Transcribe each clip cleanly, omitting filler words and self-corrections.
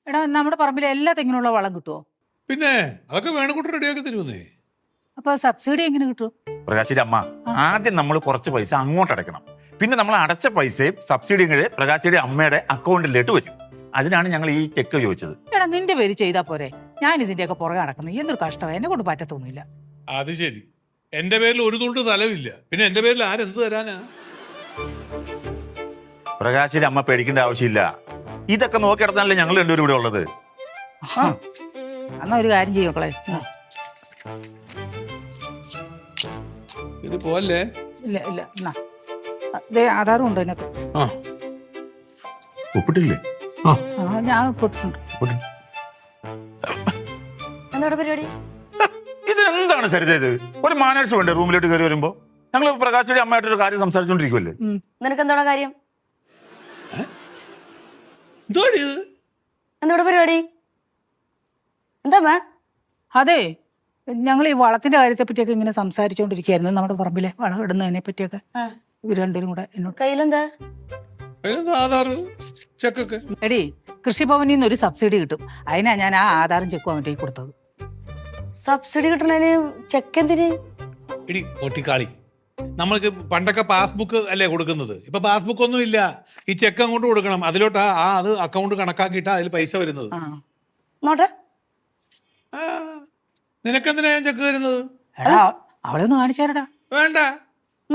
എടാ നമ്മുടെ പറമ്പിൽ എല്ലാ തെങ്ങിനുള്ള വളം കിട്ടുമോ? പിന്നെ അതൊക്കെ വേണക്കൂട്ട് റെഡിയാക്കി തരുമെന്നേ. അപ്പൊ സബ്സിഡി എങ്ങനെ കിട്ടും? പ്രകാശിന്റെ അമ്മ, ആദ്യം നമ്മൾ കുറച്ച് പൈസ അങ്ങോട്ട് അടയ്ക്കണം. പിന്നെ നമ്മൾ അടച്ച പൈസയും സബ്സിഡിയും കൂടെ പ്രകാശിയുടെ അമ്മയുടെ അക്കൗണ്ടിലേക്ക് വരും. അതിനാണ് ഞങ്ങൾ ഈ ചെക്ക് ചോദിച്ചത്. എടാ നിന്റെ പേര് ചെയ്താ പോരെ? ഞാൻ ഇതിന്റെയൊക്കെ പുറകെ നടക്കുന്നത് എന്തൊരു കഷ്ടമാണ്, എന്നെ കൊണ്ട് പറ്റത്തൊന്നുമില്ല. അത് ശരി, എന്റെ പേരിൽ ഒരു തുണ്ട് സ്ഥലമില്ല, പിന്നെ എന്റെ പേരിൽ ആരെന്ത് തരാനാ? പ്രകാശിന്റെ അമ്മ പേടിക്കേണ്ട ആവശ്യമില്ല. ഇതൊക്കെ നോക്കി നടത്താനല്ലേ ഞങ്ങൾ രണ്ടുപേരും ഇവിടെ ഉള്ളത്. എന്നാ ഒരു കാര്യം ചെയ്യും മക്കളെ. ഇത് പോവല്ലേ? ഇല്ല ഇല്ല, എന്നാ ആധാറും ഉണ്ട് അതിനകത്ത്. ഒപ്പിട്ടില്ലേ? ഞാൻ ഒപ്പിട്ടുണ്ട്. എന്താണ് പരിപാടി? ഇത് എന്താണ് സരിത? ഇത് ഒരു മാനേഴ്സ് വേണ്ടേ റൂമിലോട്ട് കയറി വരുമ്പോ? ഞങ്ങൾ പ്രകാശിന്റെ അമ്മയായിട്ടൊരു കാര്യം സംസാരിച്ചോണ്ടിരിക്കുവല്ലേ. നിനക്ക് എന്താണ് കാര്യം? എന്താണ് പരിപാടി? എന്താ? അതെ, ഞങ്ങൾ ഈ വളത്തിന്റെ കാര്യത്തെ പറ്റിയൊക്കെ ഇങ്ങനെ സംസാരിച്ചോണ്ടിരിക്കുകയായിരുന്നു. നമ്മുടെ പറമ്പിലെ വളം ഇടുന്നതിനെ പറ്റിയൊക്കെ ഇവർ രണ്ടുപേരും കൂടെ എന്നോട്. കയ്യിലെന്താ? എടി, കൃഷിഭവനിൽ നിന്ന് ഒരു സബ്സിഡി കിട്ടും. അതിനാ ഞാൻ ആ ആധാറും ചെക്കും അവൻ്റെ കൊടുത്തത്. സബ്സിഡി കിട്ടണതിന് ചെക്ക് എന്തിന്? എടി ഒട്ടിക്കാളി, നമ്മൾക്ക് പണ്ടൊക്കെ പാസ്ബുക്ക് അല്ലേ കൊടുക്കുന്നത്. ഇപ്പൊ പാസ്ബുക്ക് ഒന്നും ഇല്ല, ഈ ചെക്ക് അങ്ങോട്ട് കൊടുക്കണം. അതിലോട്ട് അത് അക്കൗണ്ട് കണക്കാക്കിയിട്ടാ അതിൽ പൈസ വരുന്നത്. നോട്ടെ, നിനക്കെന്തിനാ ഞാൻ ചെക്ക് വരുന്നത്? എടാ അവളെ ഒന്ന് കാണിച്ചാരടാ. വേണ്ട,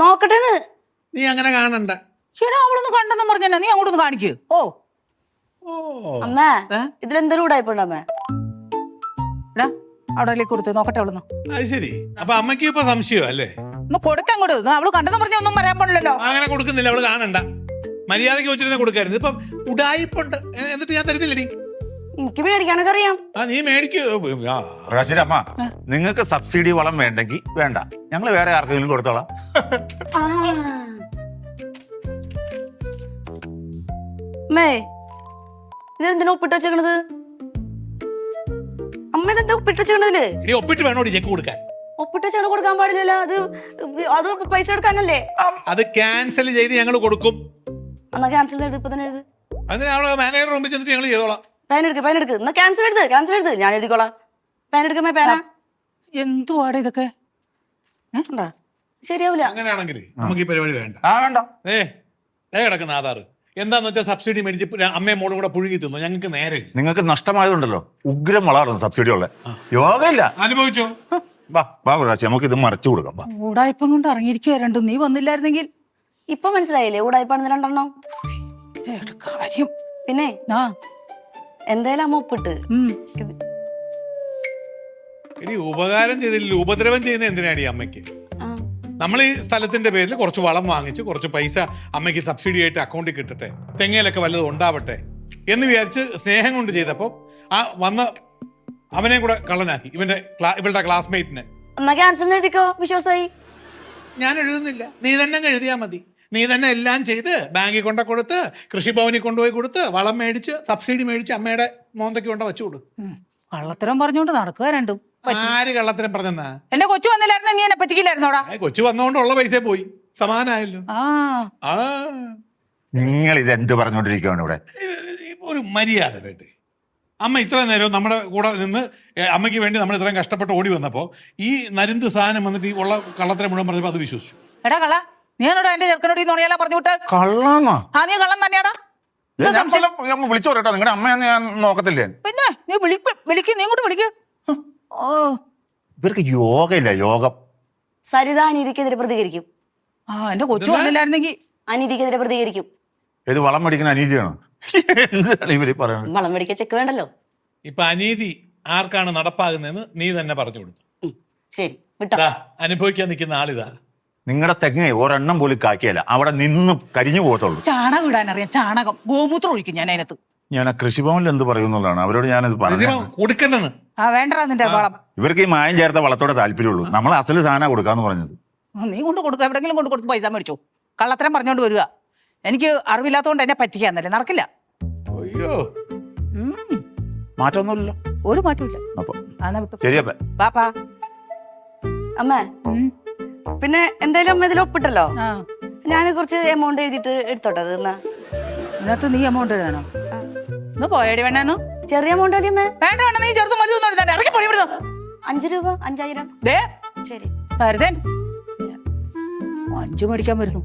നോക്കട്ടെ. നീ അങ്ങനെ കാണണ്ട. എടാ അവളൊന്ന് കണ്ടെന്ന് പറഞ്ഞാ നീ അങ്ങോട്ടൊന്ന് കാണിക്കൂ. അമ്മ, ഇതിലെന്തൊരു ഉടായ്പുണ്ട് അമ്മ? എടാ അവിടെ കൊടുത്ത് നോക്കട്ടെ അവളൊന്ന്. അത് ശരി, അപ്പൊ അമ്മയ്ക്ക് ഇപ്പൊ സംശയം അല്ലേ? ഒന്ന് കൊടുക്കാൻ കൂടെ. അവള് കണ്ടെന്ന് പറഞ്ഞ ഒന്നും പറയാൻ പാടില്ലല്ലോ. അങ്ങനെ കൊടുക്കുന്നില്ല, അവള് കാണണ്ട. മര്യാദയ്ക്ക് വെച്ചിരുന്ന കൊടുക്കായിരുന്നു. ഇപ്പം ഉടായിപ്പുണ്ട്, എന്നിട്ട് ഞാൻ തരുന്നില്ലടി. എനിക്ക് മേടിക്കാനൊക്കെ അറിയാം. നീ മേടിക്കൂ. പ്രകാശിന്റെ അമ്മ, നിങ്ങൾക്ക് സബ്സിഡി വളം വേണ്ടെങ്കിൽ വേണ്ട, ഞങ്ങൾ വേറെ ആർക്കെങ്കിലും കൊടുത്തോളാം. അമ്മേ, ഇതിലെന്തിനാ ഒപ്പിട്ട് വെച്ചേക്കണത്? അമ്മ ഇതെന്താ ഒപ്പിട്ട് വെച്ചേക്കണതില്? ഒപ്പിട്ട് വേണോടി ചെക്ക് കൊടുക്കാൻ? ഒപ്പിട്ട് വെച്ചാൽ കൊടുക്കാൻ പാടില്ലല്ലോ. അത് പൈസ എടുക്കാനല്ലേ? അത് ക്യാൻസൽ ചെയ്ത് ഞങ്ങൾ കൊടുക്കും. എന്നാ ക്യാൻസൽ ചെയ്ത് ഇപ്പൊ തന്നെ എഴുത്. അതിന് മാനേജർ റൂമിൽ ചെന്നിട്ട് ഞങ്ങൾ ചെയ്തോളാം. പേൻ എടുക്ക്. എന്നാ ക്യാൻസൽ എഴുത്, ഞാൻ എഴുതിക്കോളാം. പേൻ എടുക്കമ്മേ, പേന. എന്തുവാടെ ഇതൊക്കെ? ശരിയാവില്ല. അങ്ങനെയാണെങ്കിൽ നമുക്ക് ഈ പരിപാടി വേണ്ട. വേണ്ട. കിടക്കുന്ന ആധാർ എന്താന്ന് വെച്ചാൽ സബ്സിഡി മേടിച്ച് അമ്മയും മോളും കൂടെ പുഴുകി തിന്നു. ഞങ്ങൾക്ക് നേരെ നിങ്ങൾക്ക് നഷ്ടമായതുണ്ടല്ലോ, ഉഗ്രം വളർന്നു സബ്സിഡി ഉള്ള. യോഗയില്ല, അനുഭവിച്ചോ? പ്രകാശ്, നമുക്ക് ഇത് മറച്ചു കൊടുക്കാം. ഊടായ്പം കൊണ്ട് ഇറങ്ങിയിരിക്കുക രണ്ടും. നീ വന്നില്ലായിരുന്നെങ്കിൽ. ഇപ്പൊ മനസ്സിലായില്ലേ ഊടായ്പാണെന്ന് രണ്ടെണ്ണം? കാര്യം പിന്നെ എന്തായാലും അമ്മ ഒപ്പിട്ട്. ഇനി ഉപകാരം ചെയ്തില്ല, ഉപദ്രവം ചെയ്യുന്ന എന്തിനാണ് ഈ അമ്മയ്ക്ക്? നമ്മൾ ഈ സ്ഥലത്തിന്റെ പേരിൽ കുറച്ച് വളം വാങ്ങിച്ച് കുറച്ച് പൈസ അമ്മയ്ക്ക് സബ്സിഡി ആയിട്ട് അക്കൗണ്ടിൽ കിട്ടട്ടെ, തെങ്ങയിലൊക്കെ വല്ലതും ഉണ്ടാവട്ടെ എന്ന് വിചാരിച്ച് സ്നേഹം കൊണ്ട് ചെയ്തപ്പോൾ ആ വന്ന അവനെയും കൂടെ കള്ളനാക്കി, ഇവളുടെ ക്ലാസ്മേറ്റിനെ. എന്നാ ക്യാൻസൽ എഴുതിക്കോ, വിശ്വാസമായി. ഞാൻ എഴുതുന്നില്ല, നീ തന്നെ എഴുതിയാൽ മതി. നീ തന്നെ എല്ലാം ചെയ്ത് ബാങ്കിൽ കൊണ്ട കൊടുത്ത് കൃഷിഭവനിൽ കൊണ്ടുപോയി കൊടുത്ത് വളം മേടിച്ച് സബ്സിഡി മേടിച്ച് അമ്മയുടെ മോന്തയ്ക്ക് കൊണ്ട് വെച്ചു കൊടുക്കും. കള്ളത്തരം പറഞ്ഞോണ്ട് നടക്കുക രണ്ടും. ആര് കള്ളത്തരം പറഞ്ഞെന്നാ? എന്റെ കൊച്ചു വന്നില്ലായിരുന്നു, നീ എന്നെ പറ്റിക്കില്ലായിരുന്നോടാ? കൊച്ചു വന്നോണ്ടുള്ള പൈസ പോയി, സമാനായല്ലോ. നിങ്ങൾ ഇത് എന്ത് പറഞ്ഞോണ്ടിരിക്കുകയാണ് ഇവിടെ? ഒരു മര്യാദ വേണ്ടേ? അമ്മ ഇത്ര നേരം നമ്മുടെ കൂടെ നിന്ന് അമ്മയ്ക്ക് വേണ്ടി നമ്മൾ ഇത്രയും കഷ്ടപ്പെട്ട് ഓടി വന്നപ്പോൾ ഈ നരുന്ത് സാധനം വന്നിട്ട് ഈ ഉള്ള കള്ളത്തരം മുഴുവൻ പറഞ്ഞപ്പോൾ അത് വിശ്വസിച്ചു. എടാ കള്ള, നീ എന്നോട് എന്റെ ചെറുക്കനോട് ഈ നുണയല്ല പറഞ്ഞു വിട്ടേ? കള്ളാന്നോ? നീ കള്ളം തന്നെയാടാ. വിളിച്ചു പറയട്ടോ, നിങ്ങളുടെ അമ്മയെന്ന് ഞാൻ നോക്കത്തില്ലേ? പിന്നെ നീ വിളിക്കും, നീ ഇങ്ങോട്ട് വിളിക്കും. ഇവർക്ക് യോഗയില്ല, യോഗം. സരിത അനീതിക്കെതിരെ പ്രതികരിക്കും. എന്റെ കൊച്ചു വന്നില്ലായിരുന്നെങ്കിൽ അനീതിക്കെതിരെ പ്രതികരിക്കും. ഏത് വളം മേടിക്കുന്ന അനീതിയാണോ? എന്താണ് ഇവര് പറയുന്നത്? വളം മേടിക്കാൻ ചെക്ക് വേണ്ടല്ലോ. ഇപ്പൊ അനീതി ആർക്കാണ് നടപ്പാകുന്നതെന്ന് നീ തന്നെ പറഞ്ഞു കൊടുത്തു. ശരി, വിട്ടോ. അനുഭവിക്കാൻ നിൽക്കുന്ന ആളിതാ. നിങ്ങളുടെ തെങ്ങ് ഒരെണ്ണം പോലും കാക്കിയല്ല, അവിടെ നിന്ന് കരിഞ്ഞു പോകത്തുള്ളൂ. ചാണകം ഇടാൻ അറിയാം, ചാണകം, ഗോമൂത്രം ഒഴിക്കും ഞാൻ അതിനകത്ത്. ഞാൻ ആ കൃഷിഭവനിൽ എന്ത് പറയുന്നുള്ളതാണ് അവരോട് ഞാനത് പറഞ്ഞു. കൊടുക്കണ്ടെന്ന്. വേണ്ട നിന്റെ വളം. ഇവർക്ക് ഈ മായം ചേർത്ത വളത്തോടെ താല്പര്യമുള്ളൂ. നമ്മൾ അസല് സാധനം കൊടുക്കാന്ന് പറഞ്ഞത്. നീ കൊണ്ട് കൊടുക്കുക, എവിടെങ്കിലും കൊണ്ട് കൊടുത്ത് പൈസ മേടിച്ചോ. കള്ളത്തരം പറഞ്ഞോണ്ട് വരിക. എനിക്ക് അറിവില്ലാത്തതുകൊണ്ട് എന്നെ പറ്റിക്കാന്നല്ലേ, നടക്കില്ല. അയ്യോ, മാറ്റമൊന്നുമില്ലല്ലോ. ഒരു മാറ്റമില്ല. അപ്പൊ ശരിയപ്പാ. അമ്മ, പിന്നെ എന്തായാലും അമ്മ ഇതിൽ ഒപ്പിട്ടല്ലോ. ഞാൻ കുറച്ച് എമൗണ്ട് എഴുതിട്ട് എടുത്തോട്ടെ. ഇതിനകത്ത് നീ എമൗണ്ട് എഴുതാനോ? ഒന്ന് പോയേടി വേണേന്ന്. ചെറിയ എമൗണ്ട് മതി അമ്മേ. വേണ്ട വേണ്ട, നീ ചെറുതും വലുതൊന്നും എടുത്തേ, ഇറക്കി പണി വിടുന്നു. 5 രൂപ, 5000. ദേ ശരി. സരിതൻ 5 മേടിക്കാൻ വരുന്നു.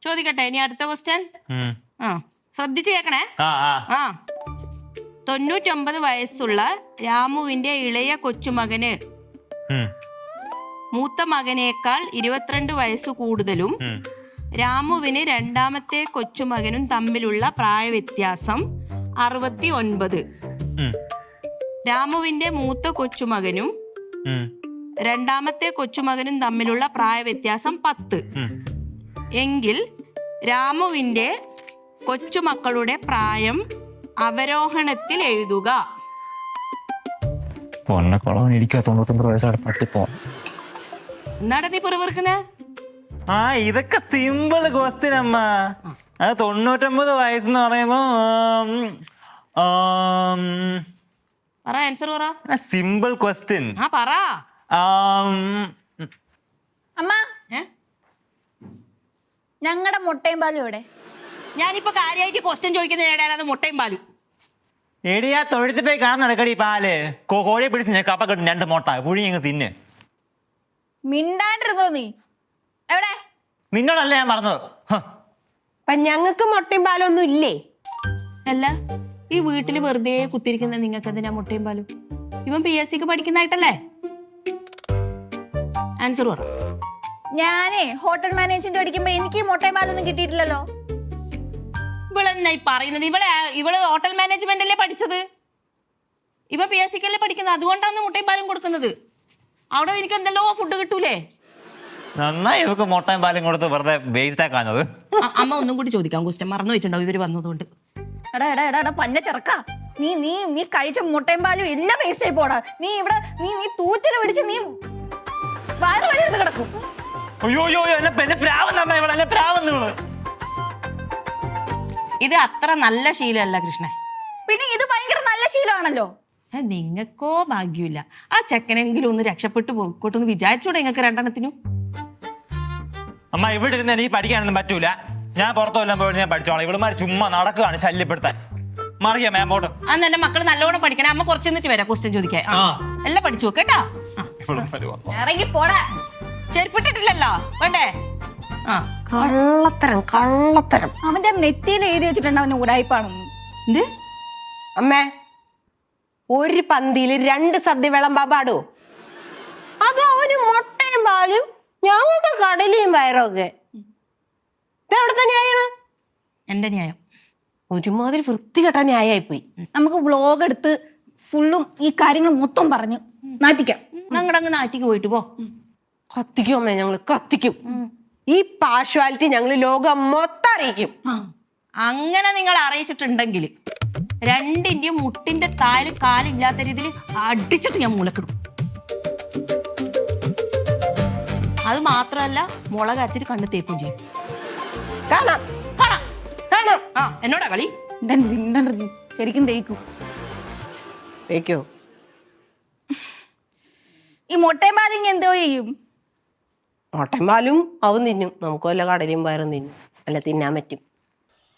ചോദിക്കട്ടെ ഇനി അടുത്ത ക്വസ്റ്റ്യൻ. ആ ശ്രദ്ധിച്ചു കേക്കണേ. ആ 99 വയസ്സുള്ള രാമുവിന്റെ ഇളയ കൊച്ചുമകന് മൂത്ത മകനേക്കാൾ 22 വയസ്സു കൂടുതലും രാമുവിന് രണ്ടാമത്തെ കൊച്ചുമകനും തമ്മിലുള്ള പ്രായവ്യത്യാസം 69. രാമുവിന്റെ മൂത്ത കൊച്ചുമകനും രണ്ടാമത്തെ കൊച്ചുമകനും തമ്മിലുള്ള പ്രായവ്യത്യാസം 10 എങ്കിൽ രാമുവിന്റെ കൊച്ചുമക്കളുടെ പ്രായം അവരോഹണത്തിൽ എഴുതുക. എന്നാടാ നീ പെറുപിറുക്കുന്നേ? ആ ഇതൊക്കെ സിമ്പിൾ ക്വസ്റ്റ്യൻ അമ്മ. അത് 99 വയസ്സെന്ന് പറയുമ്പോ പറ, ആൻസർ പറ. Simple question. ആ പറ. അമ്മ ഏ? ഞങ്ങളുടെ മുട്ടയും പാലും ഇവിടെ. ഞാനിപ്പോ കാര്യമായിട്ട് ക്വസ്റ്റ്യൻ ചോദിക്കുന്നതിനിടയിൽ അത് മുട്ടയും പാലും. എടിയാ തൊഴുത്തിൽ പോയി കാണാൻ നടക്കടി പാല്. കോഴിയെ പിടിച്ച് ഞാൻ കപ്പ കിട്ടും 2 മുട്ട പുഴി ഞങ്ങൾ തിന്ന്. മിണ്ടാണ്ടിരുന്നോ നീ? എവിടെ? നിന്നോടല്ല ഞാൻ പറഞ്ഞത്. അപ്പൊ ഞങ്ങൾക്ക് മുട്ടയും പാലും ഒന്നും ഇല്ലേ? അല്ല, ഈ വീട്ടിൽ വെറുതെ കുത്തിരിക്കുന്ന നിങ്ങൾക്ക് എന്തിനാ മുട്ടയും പാലും? ഇവൻ PSCക്ക് പഠിക്കുന്നതായിട്ടല്ലേ? ആൻസർ പറ. ഞാനേ ഹോട്ടൽ മാനേജ്മെന്റ് പഠിക്കുമ്പോ എനിക്ക് മുട്ടയും പാലൊന്നും കിട്ടിയിട്ടില്ലല്ലോ. ഇവളെന്നായി പറയുന്നത്? ഇവള് ഹോട്ടൽ മാനേജ്മെന്റ് അല്ലേ പഠിച്ചത്? ഇവ PSCക്ക് അല്ലേ പഠിക്കുന്നത്? അതുകൊണ്ടാണ് മുട്ടയും പാലും കൊടുക്കുന്നത്. അവിടെ എനിക്ക് എന്തെല്ലോ ഫുഡ് കിട്ടൂലേ? നന്നായി ഇവക്ക് മുട്ടയും പാലും കൊടുത്ത് വെറുതെ വേസ്റ്റ് ആക്കാഞ്ഞത്. അമ്മ ഒന്നും കൂടി ചോദിക്കാം ക്വസ്റ്റ്യൻ, മറന്നു വെച്ചിട്ടുണ്ടാവും ഇവര് വന്നതുകൊണ്ട്. എടാ എടാ എടാ എടാ പഞ്ഞ ചെറുക്ക, നീ നീ നീ കഴിച്ച മുട്ടയും പാലും എല്ലാം വേസ്റ്റ് ആയി പോടാ. നീ ഇവിടെ നീ നീ തൂറ്റില് പിടിച്ച് നീ വയറ് വഴിയെടുത്ത് കിടക്കും. അയ്യോ അയ്യോ എന്നെ പ്രാവുന്നമ്മ ഇവളെ, എന്നെ പ്രാവുന്നു ഇവള്. ഇത് അത്ര നല്ല ശീലമല്ല കൃഷ്ണൻ. പിന്നെ ഇത് ഭയങ്കര നല്ല ശീലമാണല്ലോ. നിങ്ങൾക്കോ ഭാഗ്യമില്ല. ആ ചെക്കനെങ്കിലും ഒന്ന് രക്ഷപ്പെട്ടു പോയിക്കോട്ടെന്ന് വിചാരിച്ചൂടെ നിങ്ങൾക്ക് രണ്ടെണ്ണത്തിനും? അമ്മ ഇവിടെ ഇരുന്ന് എനിക്ക് പഠിക്കാനൊന്നും പറ്റൂല. ഞാൻ പുറത്തു വല്ലതും പോയിട്ട് ഞാൻ പഠിച്ചോളാം. ഇവളുമാർ ചുമ്മാ നടക്കുകയാണ് ശല്യപ്പെടുത്താൻ. മറിയാം മേമ്പോട്ട്. അന്ന് എന്റെ മക്കള് നല്ലോണം പഠിക്കണേ. അമ്മ കുറച്ച് നിന്നിട്ട് വരാം ക്വസ്റ്റ്യൻ ചോദിക്കാൻ. എല്ലാം പഠിച്ചു നോക്കേട്ടാ. ഇറങ്ങി പോടാ. ചെരുപ്പിട്ടിട്ടില്ലല്ലോ, വേണ്ടേ? ആ കള്ളത്തരം കള്ളത്തരം. അവന്റെ നെറ്റിയിൽ എഴുതി വെച്ചിട്ടുണ്ട് അവന് ഉടായിപ്പാണെന്ന്. എന്ത് അമ്മേ, ഒരു പന്തിയിൽ 2 സദ്യ വിളമ്പാൻ പാടോ? അതും അവന് മുട്ടയും പാലും ഞങ്ങൾക്ക് കടലയും വയറൊക്കെ. ഇതെവിടുത്തെ ന്യായാണ്? എന്റെ ന്യായം. ഒരുമാതിരി വൃത്തികെട്ട ന്യായമായിപ്പോയി. നമുക്ക് വ്ലോഗ് എടുത്ത് ഫുള്ളും ഈ കാര്യങ്ങൾ മൊത്തം പറഞ്ഞ് നാറ്റിക്കാം. ഞങ്ങടങ്ങ് നാട്ടിക്ക് പോയിട്ട് പോ. കത്തിക്കും അമ്മേ, ഞങ്ങൾ കത്തിക്കും. ഈ പാർഷ്വാലിറ്റി ഞങ്ങൾ ലോകം മൊത്തം അറിയിക്കും. അങ്ങനെ നിങ്ങൾ അറിയിച്ചിട്ടുണ്ടെങ്കിൽ രണ്ടിന്റെയും മുട്ടിന്റെ താല് കാലില്ലാത്ത രീതിയിൽ അടിച്ചിട്ട് ഞാൻ മൂലക്കിടും. അത് മാത്രമല്ല, മുളക് അരച്ചിട്ട് കണ്ണ് തേക്കും ചെയ്യും. കാണാം കാണാം. കാണാം. ആ എന്നോടാ കളി? ശരിക്കും തേക്കും. തേക്കോ? ഈ മുട്ടയും പാലും എന്തോ ചെയ്യും? മുട്ടയും പാലും അവൻ തിന്നും. നമുക്ക് വല്ല കടലയും വയറും തിന്നും. അല്ല തിന്നാൻ പറ്റും.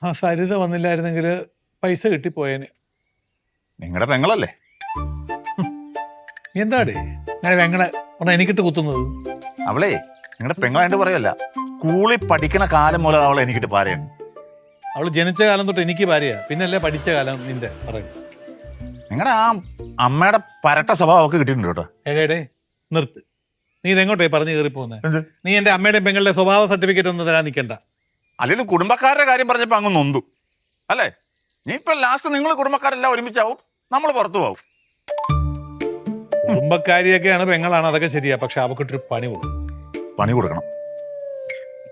ആ സരിത വന്നില്ലായിരുന്നെങ്കിൽ പൈസ കിട്ടിപ്പോയേനെ. നിങ്ങളുടെ പെങ്ങളല്ലേ? എന്താടേ ഞാൻ പെങ്ങളെ എനിക്കിട്ട് കുത്തുന്നത്? അവളെ നിങ്ങളുടെ പെങ്ങളായിട്ട് പറയല്ല, സ്കൂളിൽ പഠിക്കണ കാലം മുതൽ അവളെ എനിക്കിട്ട് പാരയാണ്. അവള് ജനിച്ച കാലം തൊട്ട് എനിക്ക് ഭാര്യയാ, പിന്നല്ലേ പഠിച്ച കാലം നിന്റെ പറയുന്നത്. നിങ്ങളുടെ ആ അമ്മയുടെ പരട്ട സ്വഭാവം അവൾക്ക് കിട്ടിയിട്ടുണ്ട് കേട്ടോ. എടേ നിർത്ത്. നീ ഇതെങ്ങോട്ടേ പറഞ്ഞു കയറി പോകുന്നത്? നീ എന്റെ അമ്മയുടെയും പെങ്ങളുടെ സ്വഭാവ സർട്ടിഫിക്കറ്റ് ഒന്നും തരാൻ നിൽക്കണ്ട. അല്ലെങ്കിൽ കുടുംബക്കാരുടെ കാര്യം പറഞ്ഞപ്പോൾ അങ്ങ് നൊന്തു അല്ലേ? നീ ഇപ്പൊ ലാസ്റ്റ് നിങ്ങൾ കുടുംബക്കാരെല്ലാം ഒരുമിച്ചാവും, നമ്മൾ പുറത്തു പോവും. കുടുംബക്കാരിയൊക്കെയാണ് പെങ്ങളാണ്, അതൊക്കെ ശരിയാ. പക്ഷെ അവക്കിട്ടൊരു പണി കൊടുക്കണം.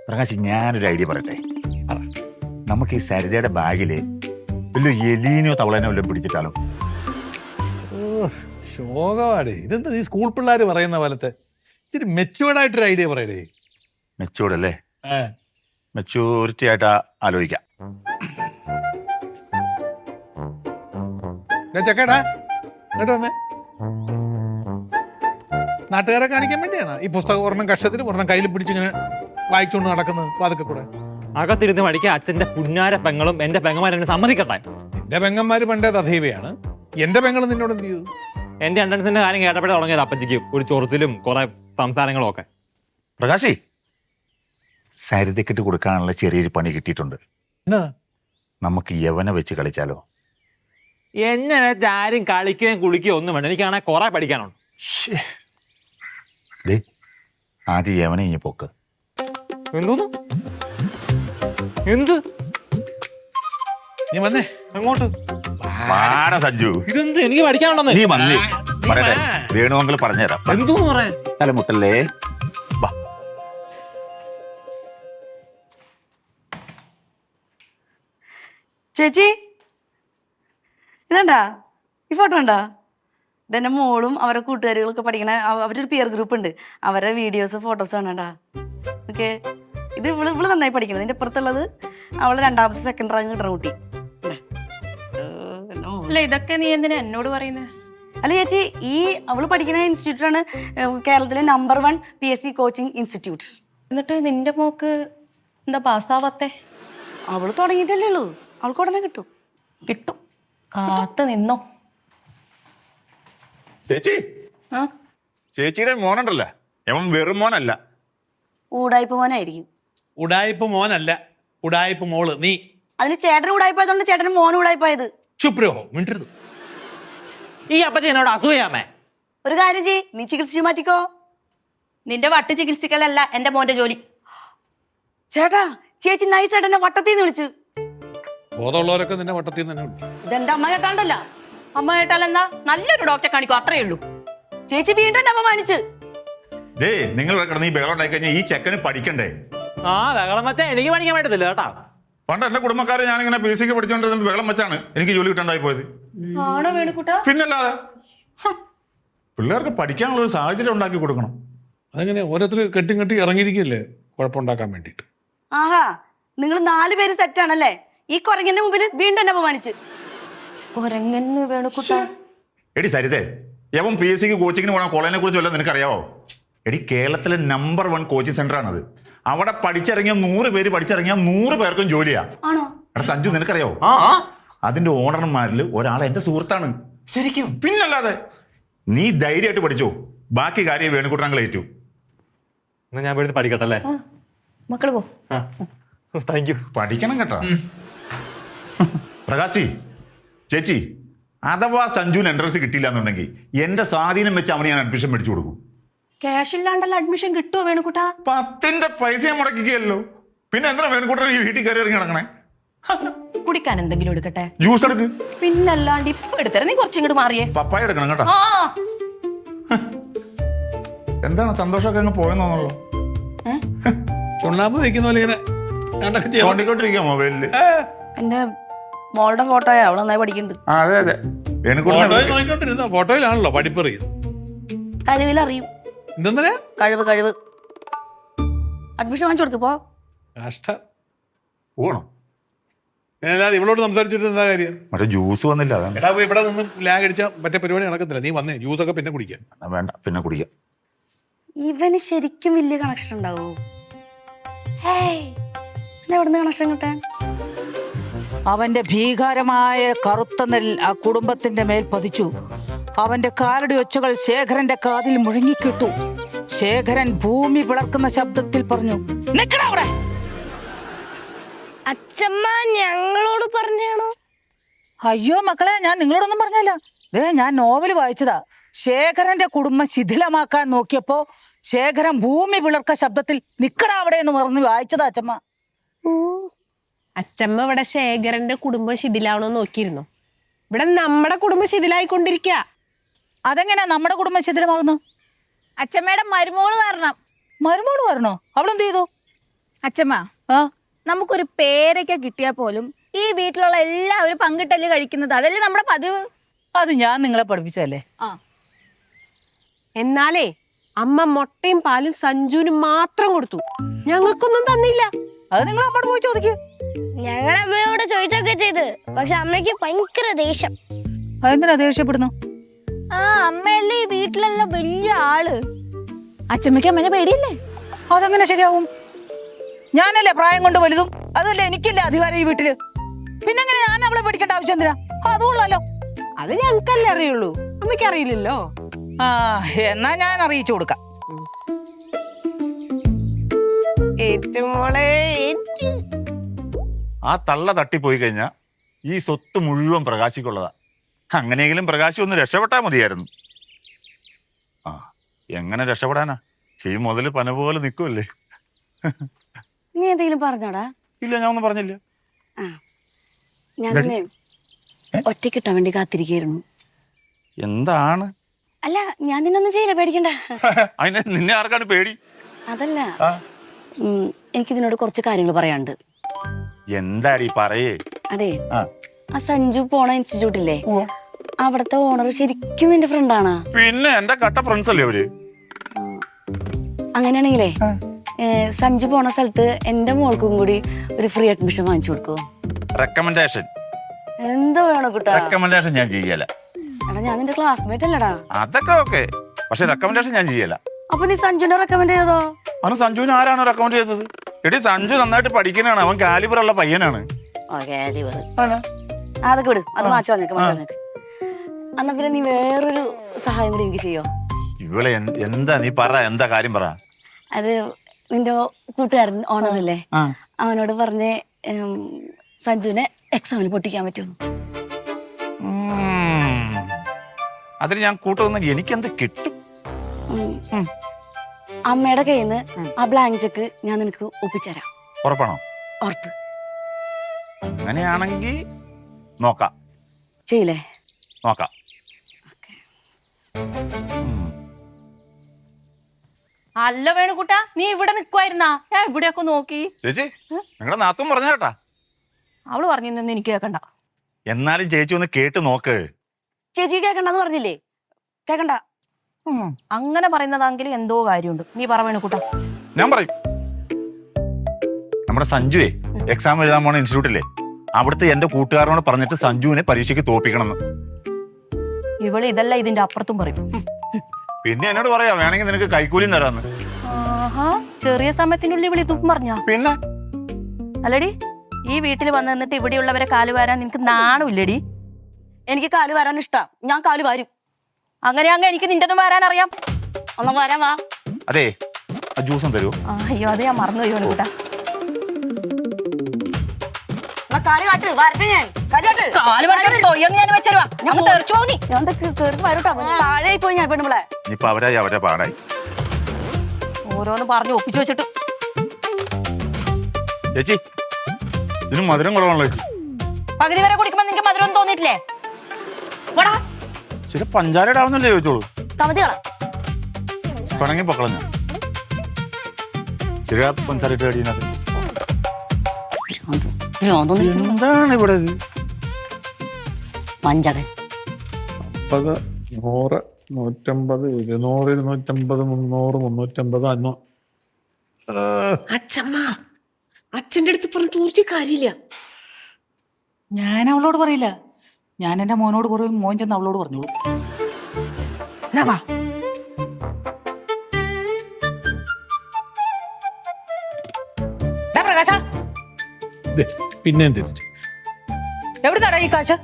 പ്രകാശ്, ഞാനൊരു ഐഡിയ പറയട്ടെ. നമുക്ക് ഈ സരിതയുടെ ബാഗില് വലിയ എലീനോ തവളേനോ വല്ലതും പിടിച്ചിട്ടാലോ? ശോകമാടേ. ഇതെന്താ ഈ സ്കൂൾ പിള്ളേർ പറയുന്ന പോലത്തെ? ഇച്ചിരി മെച്യൂർഡായിട്ടൊരു ഐഡിയ പറയടേ. മെച്ചൂർഡ് അല്ലേ? മെച്ചൂരിറ്റി ആയിട്ടാ ആലോചിക്കാം. ചെക്കേടാ എന്നിട്ട് വന്നേ. നാട്ടുകാരെ കാണിക്കാൻ വേണ്ടിയാണ് ഈ പുസ്തകം ഒരെണ്ണം കക്ഷത്തിൽ ഒരെണ്ണം കയ്യിൽ പിടിച്ചിങ്ങനെ വായിച്ചുകൊണ്ട് നടക്കുന്നത്. അപ്പൊ അതൊക്കെ കൂടെ അകത്തിരുന്ന് പഠിക്കാൻ അച്ഛന്റെ പുന്നാര പെങ്ങളും എന്റെ പെങ്ങന്മാരെന്നെ സമ്മതിക്കട്ടെ. എന്റെ പെങ്ങന്മാര് പണ്ടേ തഥൈവയാണ്. എന്റെ പെങ്ങൾ നിന്നോട് എന്ത് ചെയ്തു? എന്റെ അണ്ടൻസിന്റെ കാര്യം കേട്ടപ്പോഴേ തുടങ്ങിയത് അപ്പച്ചിക്ക് ഒരു ചൊറുത്തിലും കുറെ സംസാരങ്ങളും ഒക്കെ. പ്രകാശേ, സരിതക്കിട്ട് കൊടുക്കാനുള്ള ചെറിയൊരു പണി കിട്ടിയിട്ടുണ്ട്. എന്നാ? നമുക്ക് യവനെ വെച്ച് കളിച്ചാലോ? എന്നെ വെച്ച് ആരും കളിക്കുകയും കുളിക്കുകയും ഒന്നും വേണ്ട. എനിക്കാണെങ്കിൽ കുറെ പഠിക്കാനുണ്ട്. ദേ, ആദ്യം യവനെ ഇനി പൊക്ക്. എന്തോന്ന്? എന്ത്? നീ വന്നേ. എങ്ങോട്ട്? വാടാ സഞ്ജു, ഇതെന്ത്? എനിക്ക് പഠിക്കാനുണ്ടെന്ന്. നീ വന്നേ. പറയട്ടെ, വേണുവെങ്കിൽ പറഞ്ഞുതരാം. എന്തോന്ന് പറയാൻ? തലമുട്ടല്ലേ? വാ. ചേച്ചി ഇതണ്ടാ, ഈ ഫോട്ടോ ഉണ്ടാ? ഇതെന്റെ മോളും അവരുടെ കൂട്ടുകാരികളൊക്കെ പഠിക്കണ അവരൊരു പിയർ ഗ്രൂപ്പ് ഉണ്ട്. അവരുടെ വീഡിയോസ് ഫോട്ടോസ് കാണണ്ടാ. ഓക്കെ, ഇത് ഇവള് നന്നായി പഠിക്കണം. ഇതിന്റെ അപ്പുറത്തുള്ളത് അവള് 2ാമത്തെ സെക്കൻഡ് റാങ്ക് കിട്ടണ കുട്ടി. അല്ല ഇതൊക്കെ നീ എന്തിനാ എന്നോട് പറയുന്നത്? അല്ല ചേച്ചി, ഈ അവള് പഠിക്കുന്ന ഇൻസ്റ്റിറ്റ്യൂട്ടാണ് കേരളത്തിലെ നമ്പർ 1 PSC കോച്ചിങ് ഇൻസ്റ്റിറ്റ്യൂട്ട്. എന്നിട്ട് നിന്റെ മോക്ക് എന്താ പാസ്സാവാത്തെ? അവള് തുടങ്ങിയിട്ടല്ലേ ഉള്ളൂ, അവൾക്ക് ഉടനെ കിട്ടും. കിട്ടും, കാത്ത് നിന്നോ. ചേച്ചി, ആ ചേച്ചിയുടെ മോനുണ്ടല്ലോ, യവൻ വെറും മോനല്ല. ഊടായ്പ മോനായിരിക്കും. ഉടായിപ്പ് മോനല്ല, ഉടായിപ്പ് മോള് നീ. അതിന് ചേട്ടന് ഊടായ്പായതുകൊണ്ട് ചേട്ടന് മോന് ഊടായ്പായത്. ചുപ്രോ മിണ്ടരുത്. ഈ അപ്പച്ചി എന്നോട് അസൂയാമേ. ഒരു കാര്യം ചെയ്യ്, നീ ചികിത്സിച്ചു മാറ്റിക്കോ. നിന്റെ വട്ട് ചികിത്സിക്കലല്ല എന്റെ മോന്റെ ജോലി. ചേട്ടാ, ചേച്ചി നൈസ് ചേട്ടനെ വട്ടത്തിന്ന് വിളിച്ചു. ബോധമുള്ളവരൊക്കെ നിന്നെ വട്ടത്തിൽ തന്നെ ഉണ്ട്. ഇതെന്റെ അമ്മ കേട്ടാണ്ടല്ല. അമ്മ കേട്ടാലെന്താ? നല്ലൊരു ഡോക്ടറെ കാണിക്കോ, അത്രേ ഉള്ളൂ. ചേച്ചി വീണ്ടും എന്നെ അപമാനിച്ച്. ദേ, നിങ്ങൾ കിടന്ന് ഈ ബഹളം ഉണ്ടായി കഴിഞ്ഞാൽ ഈ ചെക്കന് പഠിക്കണ്ടേ? ആ ബഹളം വെച്ചാ എനിക്ക് പഠിക്കാൻ പറ്റത്തില്ല കേട്ടാ. പണ്ട് എന്റെ കുടുംബക്കാരെ ഞാനിങ്ങനെ PSC പഠിച്ചോണ്ടിരുന്ന ബഹളം വെച്ചാണ് എനിക്ക് ജോലി കിട്ടാണ്ടായി പോയത്. ആണോ വേണുക്കുട്ടാ? പിന്നല്ലാതെ പിള്ളേർക്ക് പഠിക്കാനുള്ള ഒരു സാഹചര്യം ഉണ്ടാക്കി കൊടുക്കണം. അതങ്ങനെ ഓരോരുത്തർ കെട്ടി ഇറങ്ങിയിരിക്കില്ലേ കുഴപ്പമുണ്ടാക്കാൻ വേണ്ടിയിട്ട്. ആഹാ, നിങ്ങൾ 4 പേര് സെറ്റാണല്ലേ? ഈ കുരങ്ങന്റെ മുമ്പിൽ വീണ്ടും എന്നെ അപമാനിച്ച്. കൊരങ്ങന്ന് വേണുക്കുട്ടാ. എടി സരിതേ, യവൻ PSC കോച്ചിങ്ങിന് പോകണം കോളേജിനെ കുറിച്ച് വല്ലതും നിനക്കറിയാവോ? എടി, കേരളത്തിലെ നമ്പർ 1 കോച്ചിങ് സെന്റർ ആണത്. അവിടെ പഠിച്ചിറങ്ങിയ 100 പേര് പഠിച്ചിറങ്ങിയ 100 പേർക്കും ജോലിയാ. ആണോ? എടാ സഞ്ജു, നിനക്കറിയാവോ? അതിന്റെ ഓണർമാരിൽ ഒരാൾ എന്റെ സുഹൃത്താണ്. ശരിക്കും? പിന്നല്ലാതെ. നീ ധൈര്യമായിട്ട് പഠിച്ചോ, ബാക്കി കാര്യം വേണുകുട്ടങ്ങൾ ഏറ്റു. എന്നാ ഞാൻ പോയി പഠിക്കട്ടെ അല്ലേ? മക്കള് പോ. Thank you. പഠിക്കണം കേട്ടോ. പ്രകാശി, ചേച്ചി, അഥവാ സഞ്ജുവിന് എൻട്രൻസ് കിട്ടിയില്ല എന്നുണ്ടെങ്കിൽ എന്റെ സ്വാധീനം വെച്ച് അവന് ഞാൻ അഡ്മിഷൻ മേടിച്ചു കൊടുക്കും. ക്യാഷ് ഇല്ലാണ്ടല്ല അഡ്മിഷൻ കിട്ടുമോ വേണുക്കുട്ടാ? 10ന്റെ പൈസ മുടക്കിക്കല്ലോ. പിന്നെ എന്തിനാ വേണുകുട്ടൻ ഈ വീട്ടിൽ കയറി ഇറങ്ങി നടക്കണേ? കുടിക്കാൻ എന്തെങ്കിലും എടുക്കട്ടെ? ജ്യൂസ് എടുക്ക്. പിന്നല്ലാണ്ട് ഇപ്പൊ എടുത്തരാ. നീ കുറച്ചിങ്ങോട്ട് മാറിയേ. പപ്പായ എടുക്കണം കേട്ടോ. ആ എന്താണ് സന്തോഷമൊക്കെ അങ്ങ് പോയെന്നോന്നല്ലോ. ചുണ്ണാമ്പ് തയ്ക്കുന്ന പോലെ ഇങ്ങനെ രണ്ടൊക്കെ ചെയ്യാൻ തോണ്ടിക്കൊണ്ടിരിക്കുക മൊബൈലില്. എന്റെ മോളുടെ ഫോട്ടോയാ, അവൾ നന്നായി പഠിക്കുന്നുണ്ട്. അതെ അതെ, ഫോട്ടോയിൽ നോക്കിക്കൊണ്ടിരുന്ന ഫോട്ടോയിലാണല്ലോ പഠിപ്പറിയുന്നത്. കഴിവിലറിയും. എന്തെന്നാ കഴിവ്. അഡ്മിഷൻ വാങ്ങിച്ചു കൊടുക്ക് പോ. കഷ്ടം. പോകണം. ഞാനല്ലാതെ ഇവളോട് സംസാരിച്ചിട്ട് എന്താ കാര്യം? മറ്റേ ജ്യൂസ് വന്നില്ല, അതാണ്. എടാ ഇവിടെ നിന്ന് ലാഗ് അടിച്ച മറ്റേ പരിപാടി നടക്കത്തില്ല. നീ വന്നേ, ജ്യൂസൊക്കെ പിന്നെ കുടിക്കാം. വേണ്ട, പിന്നെ കുടിക്കാം. ഇവന് ശരിക്കും വലിയ കണക്ഷൻ ഉണ്ടാവോ? എവിടുന്ന് കണക്ഷൻ കിട്ടാൻ? അവന്റെ ഭീകരമായ കറുത്ത നെല്ല് ആ കുടുംബത്തിന്റെ മേൽ പതിച്ചു. അവന്റെ കാലടി ഒച്ചകൾ ശേഖരന്റെ കാതിൽ മുഴങ്ങിക്കിട്ടു. ശേഖരൻ ഭൂമി പിളർക്കുന്ന ശബ്ദത്തിൽ പറഞ്ഞു, നിക്കടാ അവിടെ. അച്ഛമ്മ ഞങ്ങളോട് പറഞ്ഞാണോ? അയ്യോ മക്കളെ, ഞാൻ നിങ്ങളോടൊന്നും പറഞ്ഞല്ല. ഞാൻ നോവൽ വായിച്ചതാ. ശേഖരന്റെ കുടുംബം ശിഥിലമാക്കാൻ നോക്കിയപ്പോ ശേഖരൻ ഭൂമി പിളർക്ക ശബ്ദത്തിൽ നിക്കടാ അവിടെ എന്ന് പറഞ്ഞ് വായിച്ചതാ അച്ഛമ്മ. അച്ഛമ്മ ഇവിടെ ശേഖരന്റെ കുടുംബം ശിഥിലാവണോ നോക്കിയിരുന്നു. ഇവിടെ നമ്മുടെ കുടുംബം ശിഥിലായിക്കൊണ്ടിരിക്കുക. അതെങ്ങനെയാ നമ്മുടെ കുടുംബം ശിഥിലമാകുന്നു? അച്ഛമ്മയുടെ മരുമോള് കാരണം. മരുമോള് പറഞ്ഞോ? അവളെന്ത് ചെയ്തു? അച്ഛമ്മ, നമുക്കൊരു പേരൊക്കെ കിട്ടിയാൽ പോലും ഈ വീട്ടിലുള്ള എല്ലാവരും പങ്കിട്ടല്ലേ കഴിക്കുന്നത്. അതല്ലേ നമ്മുടെ പതിവ്. അത് ഞാൻ നിങ്ങളെ പഠിപ്പിച്ചല്ലേ. എന്നാലേ അമ്മ മുട്ടയും പാലും സഞ്ജുവിന് മാത്രം കൊടുത്തു, ഞങ്ങൾക്കൊന്നും തന്നില്ല. അത് നിങ്ങൾ അമ്മയോട് പോയി ചോദിക്കൂ. ഞങ്ങൾ അമ്മയോട് ചോദിച്ചൊക്കെ ചെയ്ത്, പക്ഷെ അമ്മയ്ക്ക് ഭയങ്കര ദേഷ്യം. അതെന്തിനാ ദേഷ്യപ്പെടുന്നു? അമ്മയല്ലേ ഈ വീട്ടിലെല്ലാം വലിയ ആള്. അച്ഛമ്മയ്ക്ക് അമ്മേനെ പേടിയല്ലേ? അതെങ്ങനെ ശരിയാവും? ഞാനല്ലേ പ്രായം കൊണ്ട് വലുതും, അതല്ലേ എനിക്കല്ലേ അധികാരം ഈ വീട്ടില്. പിന്നെ എങ്ങനെ ഞാൻ അവളെ പഠിക്കേണ്ട ആവശ്യം എന്തിനാ? അതുകൊള്ളാലോ. അത് ഞങ്ങൾക്കല്ലേ അറിയുള്ളൂ, അമ്മയ്ക്ക് അറിയില്ലല്ലോ. ആ എന്നാ ഞാൻ അറിയിച്ചു കൊടുക്കാം. മോളെ ആ തള്ള തട്ടിപ്പോയി കഴിഞ്ഞാൽ ഈ സ്വത്ത് മുഴുവൻ പ്രകാശിക്കുള്ളതാ. അങ്ങനെയെങ്കിലും പ്രകാശി ഒന്ന് രക്ഷപ്പെട്ടാ മതിയായിരുന്നു. ആ എങ്ങനെ രക്ഷപ്പെടാനാ? ഈ മുതല് പന പോലെ നിൽക്കുമല്ലേ. നീ എന്തെങ്കിലും പറഞ്ഞോടാ? ഇല്ല, ഞാൻ ഒന്നും പറഞ്ഞില്ല. ആ ഞാൻ നിന്നെ ഒറ്റ കിട്ടാൻ വേണ്ടി കാത്തിരിക്കായിരുന്നു. എന്താണ്? അല്ല ഞാൻ നിന്നൊന്നും ചെയ്യില്ല, പേടിക്കണ്ട. അതിനെ നിന്നെ ആർക്കാണ് പേടി? അതല്ല, എനിക്ക് ഇതിനോട് കുറച്ച് കാര്യങ്ങൾ പറയാനുണ്ട്. എന്താടി പറയേ? അതെ, ആ സഞ്ജു പോണ ഇൻസ്റ്റിറ്റ്യൂട്ടില്ലേ, അവിടുത്തെ ഓണർ ശരിക്കും നിന്റെ ഫ്രണ്ടാണ്? പിന്നെ എന്റെ കട്ട ഫ്രണ്ട്സ് അല്ലേ അവര്. അങ്ങനെയാണെങ്കിലേ സഞ്ജു പോണ സ്ഥലത്ത് എന്റെ മോൾക്കും കൂടി ഒരു ഫ്രീ അഡ്മിഷൻ വാങ്ങിച്ചു കൊടുക്കുവോ? റെക്കമെൻഡേഷൻ എന്തോ വേണോ കുട്ടാ? റെക്കമെൻഡേഷൻ ഞാൻ ചെയ്യല. എടാ ഞാൻ നിന്റെ ക്ലാസ്മേറ്റ് അല്ലടാ. അതൊക്കെ ഓക്കെ, പക്ഷെ റെക്കമെൻഡേഷൻ ഞാൻ ചെയ്യല. അപ്പൊ നീ സഞ്ജുനെ റെക്കമെൻഡ് ചെയ്തോ? അവന് സഞ്ജുവിന് ആരാണ് റെക്കമെൻഡ് ചെയ്തത്? എടി സഞ്ജു നന്നായിട്ട് പഠിക്കണാണ്, അവൻ കാലിബറുള്ള പയ്യനാണ്. അതൊക്കെ വിട്, അത് മാറ്റി വന്നേക്ക്. എന്നാ പിന്നെ നീ വേറൊരു സഹായം കൂടി എനിക്ക് ചെയ്യോ? ഇവളെ എന്താ നീ പറ, എന്താ കാര്യം പറ. അത് നിന്റെ കൂട്ടുകാരൻ ഓണറല്ലേ, അവനോട് പറഞ്ഞ് സഞ്ജുവിനെ എക്സാമിൽ പൊട്ടിക്കാൻ പറ്റുമോ? അതിന് ഞാൻ കൂട്ടുവന്ന എനിക്കെന്ത് കിട്ടും? അമ്മയുടെ കയ്യിൽ നിന്ന് ആ ബ്ലാങ്ക് ചെക്ക് ഞാൻ നിനക്ക് ഒപ്പിച്ചരാം. ഉറപ്പാണോ? ഉറപ്പ്. അങ്ങനെയാണെങ്കിൽ നോക്കാം. ചെയ്യില്ലേ? നോക്കാം. അല്ല വേണുകുട്ടാ, നീ ഇവിടെ നിക്കുവായിരുന്നാ? ഞാൻ ഇവിടെയൊക്കെ നോക്കി. ചേച്ചി നിങ്ങളുടെ നാത്തും പറഞ്ഞ കേട്ടാ? അവള് പറഞ്ഞൊന്നും എനിക്ക് കേക്കണ്ട. എന്നാലും ചേച്ചി ഒന്ന് കേട്ട് നോക്ക്. ചേച്ചി കേക്കണ്ടെന്ന് പറഞ്ഞില്ലേ? കേക്കണ്ട. അങ്ങനെ പറയുന്നതാണെങ്കിൽ എന്തോ കാര്യമുണ്ട്. നീ പറ വേണുകുട്ടാ. ഞാൻ പറയും. നമ്മുടെ സഞ്ജുവേ എക്സാം എഴുതാൻ പോണ ഇൻസ്റ്റിറ്റ്യൂട്ടില്ലേ, അവിടുത്തെ എന്റെ കൂട്ടുകാരനോട് പറഞ്ഞിട്ട് സഞ്ജുവിനെ പരീക്ഷയ്ക്ക് തോപ്പിക്കണം. ഇവള് ഇതല്ല ഇതിന്റെ അപ്പുറത്തും പറയും. പിന്നെ എന്നോട് പറയാ വേണമെങ്കിൽ നിനക്ക് കൈക്കൂലിയും തരാന്ന്. ആഹാ, ചെറിയ സമയത്തിനുള്ളിൽ ഇവിടെ ഇതും പറഞ്ഞ? പിന്നെ അല്ലടി, ഈ വീട്ടിൽ വന്ന് നിന്നിട്ട് ഇവിടെയുള്ളവരെ കാല് വാരാൻ നിനക്ക് നാണമില്ലടി? എനിക്ക് കാല് വരാൻ ഇഷ്ടം, ഞാൻ കാല് വാരും. അങ്ങനെയാങ്ങ എനിക്ക് നിന്റെതും വരാൻ അറിയാം. ഒന്ന് വരാൻ വാ. അതെ, ആ ജ്യൂസും തരൂ. അയ്യോ, അത് ഞാൻ മറന്നു പോയി വേണുകുട്ടാ. കാല് കാട്ട്, വരട്ടെ ഞാൻ. താഴെ പോയി ഞാൻ പെണ്ണുമ്പളെ. ഇനിയിപ്പൊ അവരായി അവരെ പാടായി. ഓരോന്ന് പറഞ്ഞു ഒപ്പിച്ചു വെച്ചിട്ട്. ചേച്ചി ഇതിന് മധുരം കുറവാണല്ലോ ചേച്ചി. പകുതി വരെ കുടിക്കുമ്പോ നിനക്ക് മധുരം തോന്നിയിട്ടില്ലേ? ചില പഞ്ചാര ഇടാവുന്നല്ലേ ചോദിച്ചോളൂ. കമതികളാ പിണങ്ങി പൊക്കളഞ്ഞ ശരിയാ പഞ്ചാര ഇട്ട് കടിയുന്നത്. എന്താണ് ഇവിടെ ഇത്? പഞ്ചകൻ 50, 100, 150, 200, 250, 300, 350. അച്ഛമ്മ, അച്ഛൻ്റെ അടുത്ത് പറഞ്ഞിട്ട് ഒരു കാര്യമില്ല. ഞാൻ അവളോട് പറയില്ല, ഞാൻ എന്റെ മോനോട് പറയും, മോൻ ചെന്ന് അവളോട് പറഞ്ഞോളൂ. വാ. പ്രകാശ, പിന്നെ തിരിച്ച് എവിടുന്നാടാ ഈ കാശ്?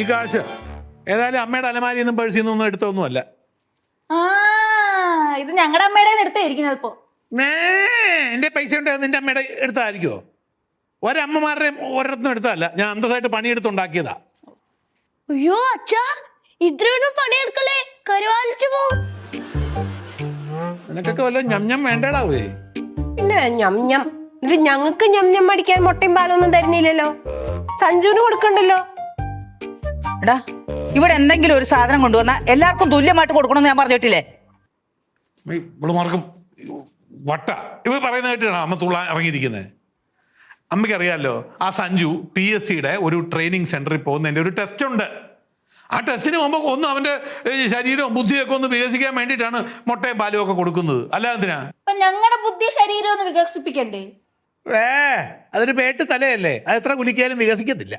ഈ കാശ് ഏതായാലും അമ്മയുടെ അലമാരിയിൽ നിന്നും പേഴ്സിൽ നിന്നും എടുത്തൊന്നും അല്ല. ഇത് ഞങ്ങളുടെ അമ്മയുടെ എടുത്തായിരിക്കുന്നത്. ഇപ്പോ എന്റെ പൈസ ഉണ്ട് നിന്റെ അമ്മയുടെ എടുത്തായിരിക്കുമോ? ഒരമ്മമാരുടെയും ഒരിടത്തും എടുത്തതല്ല, ഞാൻ അന്തസ്സായിട്ട് പണിയെടുത്തുണ്ടാക്കിയതാ. അയ്യോ അച്ഛാ, ഇത്രയൊന്നും പണിയെടുക്കലേ, കരുവാലിച്ചു പോവും. നിനക്കൊക്കെ വല്ല ഞം വേണ്ടടാവേ. പിന്നെ ഞം ഇത് ഞങ്ങൾക്ക് ഞം അടിക്കാൻ മുട്ടയും പാലൊന്നും തരുന്നില്ലല്ലോ, സഞ്ജുവിന് കൊടുക്കണ്ടല്ലോ. എടാ, ഇവിടെ എന്തെങ്കിലും ഒരു സാധനം കൊണ്ടുവന്നാ എല്ലാവർക്കും തുല്യമായിട്ട് കൊടുക്കണമെന്ന് ഞാൻ പറഞ്ഞിട്ടില്ലേ? ഇവളുമാർക്കും വട്ട ഇവ പറയുന്ന കേട്ടാണ് അമ്മ തുള്ളാൻ ഇറങ്ങിയിരിക്കുന്നത്. അമ്മയ്ക്കറിയാമല്ലോ, ആ സഞ്ജു PSCയുടെ ഒരു ട്രെയിനിങ് സെന്ററിൽ പോകുന്നതിൻ്റെ ഒരു ടെസ്റ്റ് ഉണ്ട്. ആ ടെസ്റ്റിന് പോകുമ്പോൾ ഒന്ന് അവന്റെ ശരീരവും ബുദ്ധിയൊക്കെ ഒന്ന് വികസിക്കാൻ വേണ്ടിയിട്ടാണ് മുട്ടയും പാലും ഒക്കെ കൊടുക്കുന്നത്. അല്ല എന്തിനാ? ഞങ്ങളുടെ ബുദ്ധി ശരീരം ഒന്ന് വികസിപ്പിക്കണ്ടേ? അതൊരു പേട്ട് തലയല്ലേ, അത് എത്ര കുലിക്കാലും വികസിക്കത്തില്ല.